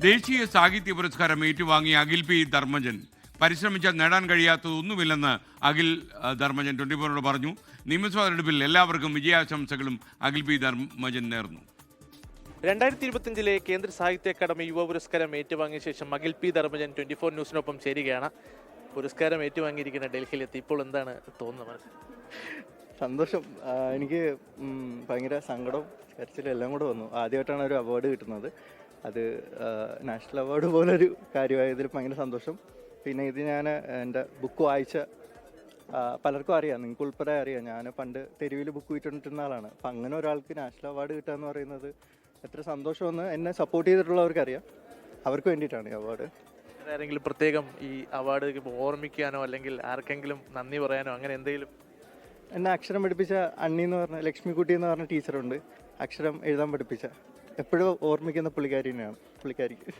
ദേശീയ സാഹിത്യ പുരസ്കാരം ഏറ്റുവാങ്ങിയ അഖിൽ പി ധർമ്മജൻ പരിശ്രമിച്ചാൽ നേടാൻ കഴിയാത്തതൊന്നുമില്ലെന്ന് അഖിൽ ധർമ്മജൻ 24 പറഞ്ഞു. നിയമസഭാ തെരഞ്ഞെടുപ്പിൽ എല്ലാവർക്കും വിജയാശംസകളും അഖിൽ പി ധർമ്മജൻ നേർന്നു. 2025 കേന്ദ്ര സാഹിത്യ അക്കാദമി യുവ പുരസ്കാരം ഏറ്റുവാങ്ങിയ ശേഷം അഖിൽ പി ധർമ്മജൻ 24 ന്യൂസിനൊപ്പം ചേരുകയാണ്. പുരസ്കാരം ഏറ്റുവാങ്ങിയിരിക്കുന്ന ഡൽഹിയിലെത്തി. ഇപ്പോൾ എന്താണ് തോന്നുന്നത്? സന്തോഷം. എനിക്ക് ഭയങ്കര സങ്കടവും കരച്ചിലും എല്ലാം കൂടെ വന്നു. ആദ്യമായിട്ടാണ് ഒരു അവാർഡ് കിട്ടുന്നത്. അത് നാഷണൽ അവാർഡ് പോലൊരു കാര്യമായതിൽ ഭയങ്കര സന്തോഷം. പിന്നെ ഇത് ഞാൻ എൻ്റെ ബുക്ക് വായിച്ച പലർക്കും അറിയാം, നിങ്ങൾക്ക് ഉൾപ്പെടെ അറിയാം. ഞാൻ പണ്ട് തെരുവിൽ ബുക്ക് വിറ്റിരുന്ന ആളാണ്. അപ്പം അങ്ങനെ ഒരാൾക്ക് നാഷണൽ അവാർഡ് കിട്ടുക എന്ന് പറയുന്നത് എത്ര സന്തോഷമെന്ന് എന്നെ സപ്പോർട്ട് ചെയ്തിട്ടുള്ളവർക്കറിയാം. അവർക്ക് വേണ്ടിയിട്ടാണ് ഈ അവാർഡ്. ആരെങ്കിലും പ്രത്യേകം ഈ അവാർഡ് ഓർമ്മിക്കാനോ അല്ലെങ്കിൽ ആർക്കെങ്കിലും നന്ദി പറയാനോ അങ്ങനെ എന്തെങ്കിലും? എന്നെ അക്ഷരം പഠിപ്പിച്ച അണ്ണി എന്ന് പറഞ്ഞ ലക്ഷ്മിക്കുട്ടി എന്ന് പറഞ്ഞ ടീച്ചറുണ്ട്. അക്ഷരം എഴുതാൻ പഠിപ്പിച്ച എപ്പോഴും ഓർമ്മിക്കുന്ന പുള്ളിക്കാരിക്ക്.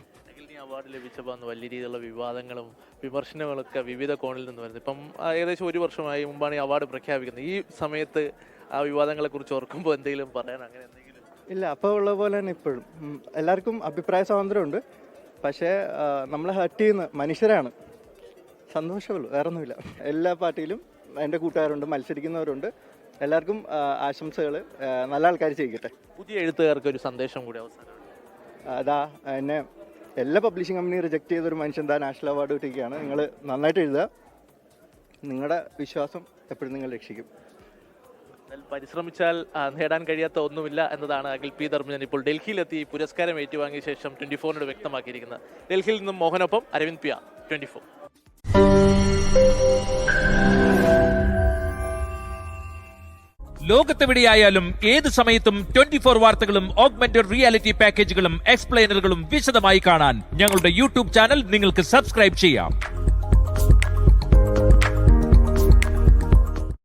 അവാർഡ് ലഭിച്ചപ്പോൾ അന്ന് വലിയ രീതിയിലുള്ള വിവാദങ്ങളും വിമർശനങ്ങളൊക്കെ വിവിധ കോണിൽ നിന്ന് വരുന്നത്. ഇപ്പം ഏകദേശം 1 വർഷമായി മുമ്പാണ് ഈ അവാർഡ് പ്രഖ്യാപിക്കുന്നത്. ഈ സമയത്ത് ആ വിവാദങ്ങളെ കുറിച്ച് ഓർക്കുമ്പോൾ എന്തെങ്കിലും പറയാൻ അങ്ങനെ എന്തെങ്കിലും? ഇല്ല, അപ്പോൾ ഉള്ള പോലെ തന്നെ ഇപ്പോഴും എല്ലാവർക്കും അഭിപ്രായ സ്വാതന്ത്ര്യമുണ്ട്. പക്ഷേ നമ്മളെ ഹർട്ട് ചെയ്യുന്ന മനുഷ്യരാണ്. സന്തോഷമുള്ളൂ, വേറെ ഒന്നുമില്ല. എല്ലാ പാർട്ടിയിലും എൻ്റെ കൂട്ടുകാരുണ്ട്, മത്സരിക്കുന്നവരുണ്ട്. എല്ലാവർക്കും ആശംസകൾ. നല്ല ആൾക്കാർ ചെയ്യിക്കട്ടെ. പുതിയ എഴുത്തുകാർക്ക് ഒരു സന്ദേശം കൂടി അവസാനം. അതാ എന്നെ എല്ലാ പബ്ലിഷിംഗ് കമ്പനി റിജക്റ്റ് ചെയ്തൊരു മനുഷ്യൻ എന്താ നാഷണൽ അവാർഡ് കിട്ടിയിരിക്കുകയാണ്. നിങ്ങൾ നന്നായിട്ട് എഴുതുക. നിങ്ങളുടെ വിശ്വാസം എപ്പോഴും നിങ്ങൾ രക്ഷിക്കും. പരിശ്രമിച്ചാൽ നേടാൻ കഴിയാത്ത ഒന്നുമില്ല എന്നതാണ് അഖിൽ പി ധർമ്മജൻ ഇപ്പോൾ ഡൽഹിയിലെത്തി പുരസ്കാരം ഏറ്റുവാങ്ങിയ ശേഷം 24 വ്യക്തമാക്കിയിരിക്കുന്നത്. ഡൽഹിയിൽ നിന്നും മോഹനൊപ്പം അരവിന്ദ് പിയ, 24. ലോകത്തെവിടെയായാലും ഏത് സമയത്തും 24 വാർത്തകളും ഓഗ്മെന്റഡ് റിയാലിറ്റി പാക്കേജുകളും എക്സ്പ്ലെയിനറുകളും വിശദമായി കാണാൻ ഞങ്ങളുടെ യൂട്യൂബ് ചാനൽ നിങ്ങൾക്ക് സബ്സ്ക്രൈബ് ചെയ്യാം.